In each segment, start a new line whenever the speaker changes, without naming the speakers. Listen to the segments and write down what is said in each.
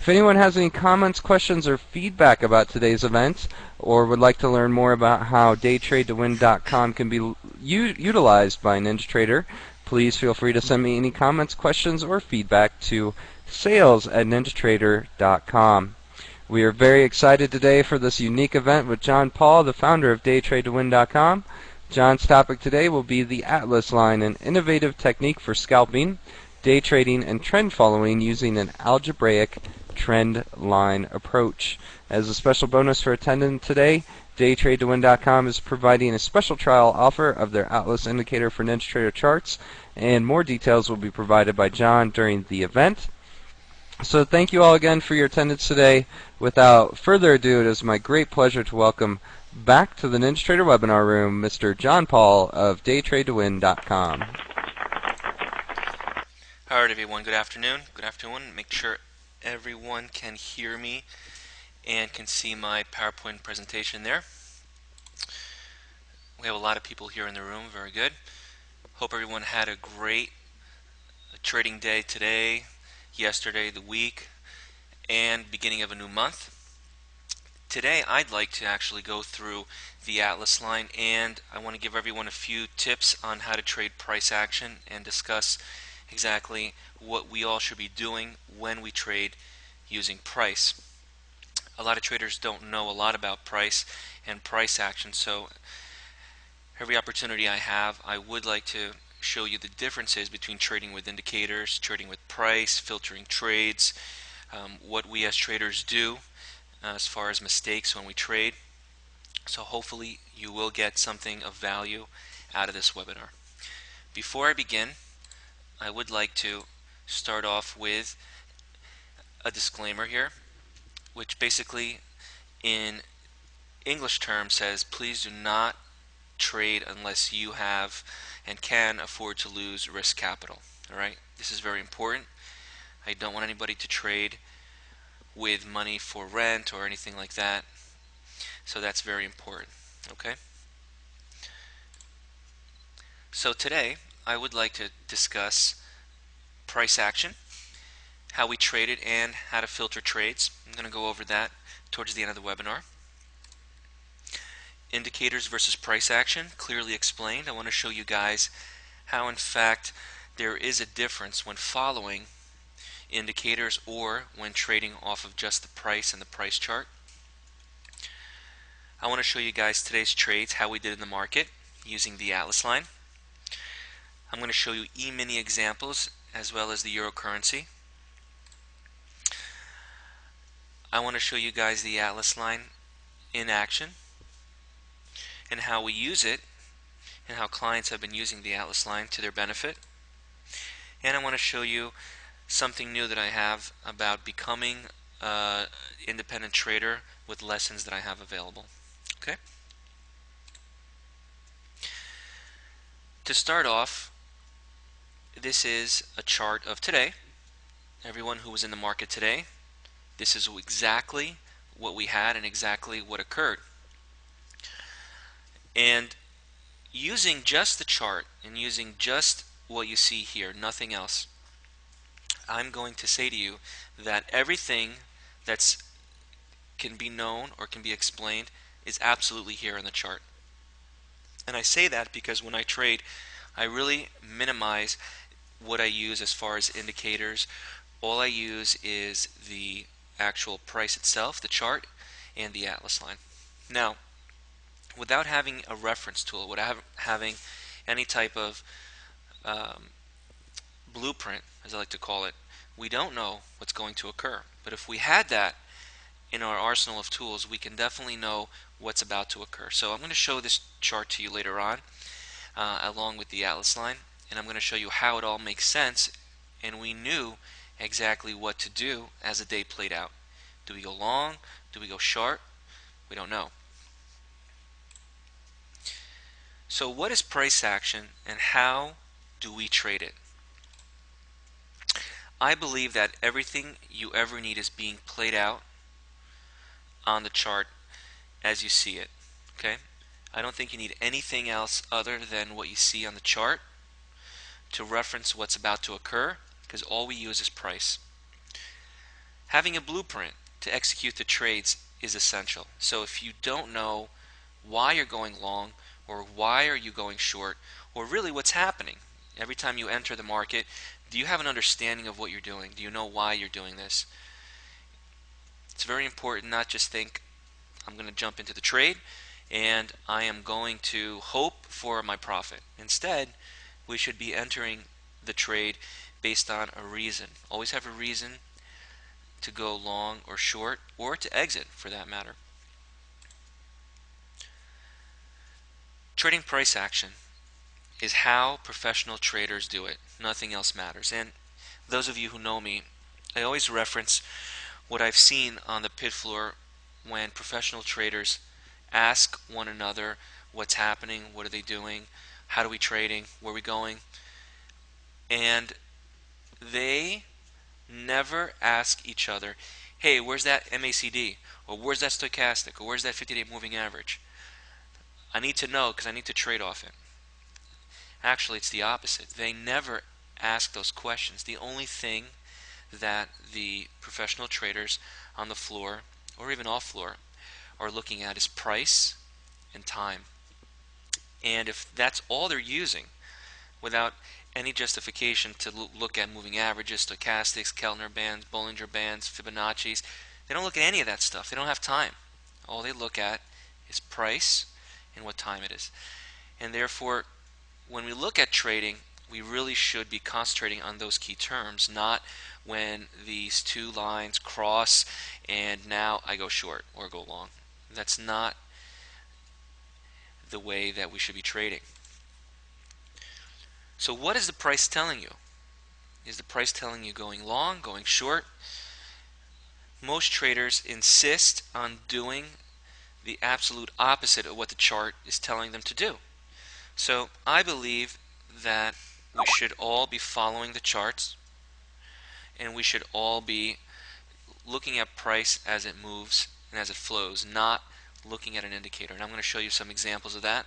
If anyone has any comments, questions, or feedback about today's event, or would like to learn more about how daytradetowin.com can be utilized by NinjaTrader, please feel free to send me any comments, questions, or feedback to sales@ninjatrader.com. We are very excited today for this unique event with John Paul, the founder of daytradetowin.com. John's topic today will be the Atlas line, an innovative technique for scalping, day trading, and trend following using an algebraic trend line approach. As a special bonus for attending today, daytradetowin.com is providing a special trial offer of their Atlas indicator for NinjaTrader charts, and more details will be provided by John during the event. So thank you all again for your attendance today. Without further ado, it is my great pleasure to welcome back to the NinjaTrader webinar room Mr. John Paul of daytradetowin.com.
All right, everyone. Good afternoon. Good afternoon. Make sure everyone can hear me and can see my PowerPoint presentation there. We have a lot of people here in the room. Very good. Hope everyone had a great trading day today, yesterday, the week, and beginning of a new month. Today I'd like to actually go through the Atlas line, and I want to give everyone a few tips on how to trade price action and discuss exactly what we all should be doing when we trade using price. A lot of traders don't know a lot about price and price action, so every opportunity I have, I would like to show you the differences between trading with indicators, trading with price, filtering trades, what we as traders do as far as mistakes when we trade. So hopefully you will get something of value out of this webinar. Before I begin, I would like to start off with a disclaimer here, which basically in English terms says please do not trade unless you have and can afford to lose risk capital. Alright, this is very important. I don't want anybody to trade with money for rent or anything like that, so that's very important. Okay, so today I would like to discuss price action, how we trade it, and how to filter trades. I'm going to go over that towards the end of the webinar. Indicators versus price action, clearly explained. I want to show you guys how in fact there is a difference when following indicators or when trading off of just the price and the price chart. I want to show you guys today's trades, how we did in the market using the Atlas line. I'm going to show you E-mini examples as well as the euro currency. I want to show you guys the Atlas line in action and how we use it and how clients have been using the Atlas line to their benefit. And I want to show you something new that I have about becoming an independent trader with lessons that I have available. Okay? To start off, this is a chart of today. Everyone who was in the market today, this is exactly what we had and exactly what occurred. And using just the chart and using just what you see here, nothing else, I'm going to say to you that everything that's can be known or can be explained is absolutely here in the chart. And I say that because when I trade, I really minimize what I use as far as indicators. All I use is the actual price itself, the chart, and the Atlas line. Now, without having a reference tool, without having any type of blueprint, as I like to call it, we don't know what's going to occur. But if we had that in our arsenal of tools, we can definitely know what's about to occur. So I'm going to show this chart to you later on along with the Atlas line, and I'm going to show you how it all makes sense, and we knew exactly what to do as the day played out. Do we go long? Do we go short? We don't know. So what is price action and how do we trade it? I believe that everything you ever need is being played out on the chart as you see it. Okay? I don't think you need anything else other than what you see on the chart to reference what's about to occur, because all we use is price. Having a blueprint to execute the trades is essential. So if you don't know why you're going long, or why are you going short, or really what's happening every time you enter the market, do you have an understanding of what you're doing? Do you know why you're doing this? It's very important not just think, I'm going to jump into the trade and I am going to hope for my profit. Instead, we should be entering the trade based on a reason. Always have a reason to go long or short, or to exit for that matter. Trading price action is how professional traders do it. Nothing else matters. And those of you who know me, I always reference what I've seen on the pit floor when professional traders ask one another what's happening, what are they doing, how are we trading, where are we going, and they never ask each other, hey, where's that MACD, or where's that stochastic, or where's that 50-day moving average? I need to know because I need to trade off it. Actually, it's the opposite. They never ask those questions. The only thing that the professional traders on the floor, or even off floor, are looking at is price and time. And if that's all they're using, without any justification to look at moving averages, stochastics, Keltner bands, Bollinger bands, Fibonacci's, they don't look at any of that stuff. They don't have time. All they look at is price and what time it is. And therefore, when we look at trading, we really should be concentrating on those key terms, not when these two lines cross and now I go short or go long. That's not the way that we should be trading. So what is the price telling you? Is the price telling you going long, going short? Most traders insist on doing the absolute opposite of what the chart is telling them to do. So I believe that we should all be following the charts, and we should all be looking at price as it moves and as it flows, not looking at an indicator. And I'm going to show you some examples of that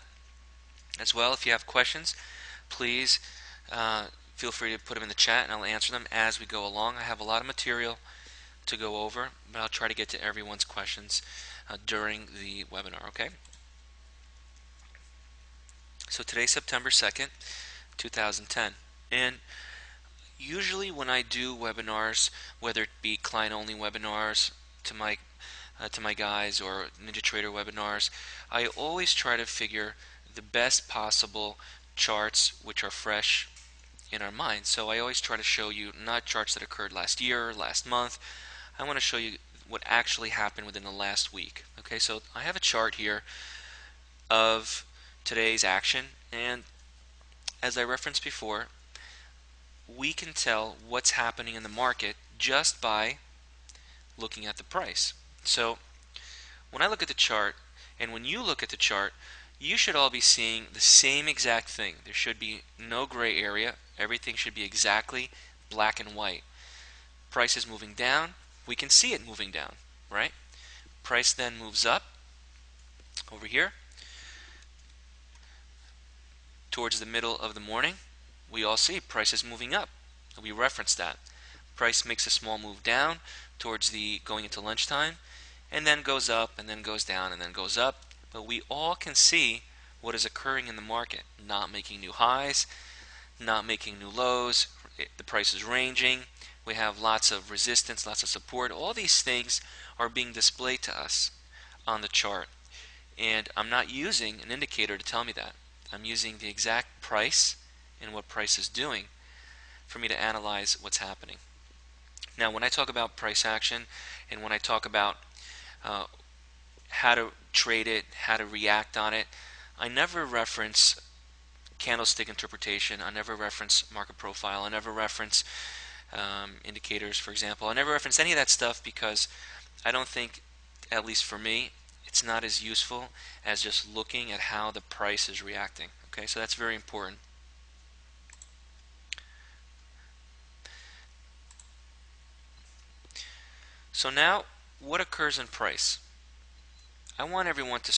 as well. If you have questions, please feel free to put them in the chat and I'll answer them as we go along. I have a lot of material to go over, but I'll try to get to everyone's questions during the webinar, okay? So today's September 2nd, 2010. And usually when I do webinars, whether it be client-only webinars to my guys or Ninja Trader webinars, I always try to figure the best possible charts which are fresh in our mind. So I always try to show you not charts that occurred last year, last month. I want to show you what actually happened within the last week. Okay, so I have a chart here of today's action, and as I referenced before, we can tell what's happening in the market just by looking at the price. So when I look at the chart, and when you look at the chart, you should all be seeing the same exact thing. There should be no gray area. Everything should be exactly black and white. Price is moving down. We can see it moving down, right? Price then moves up over here towards the middle of the morning. We all see price is moving up. We reference that. Price makes a small move down towards the going into lunchtime, and then goes up, and then goes down, and then goes up. But we all can see what is occurring in the market. Not making new highs, not making new lows. The price is ranging. We have lots of resistance, lots of support. All these things are being displayed to us on the chart. And I'm not using an indicator to tell me that. I'm using the exact price and what price is doing for me to analyze what's happening. Now, when I talk about price action and when I talk about how to trade it, how to react on it, I never reference candlestick interpretation. I never reference market profile. I never reference indicators, for example. I never reference any of that stuff because I don't think, at least for me, it's not as useful as just looking at how the price is reacting. Okay, so that's very important. So now, what occurs in price? I want everyone to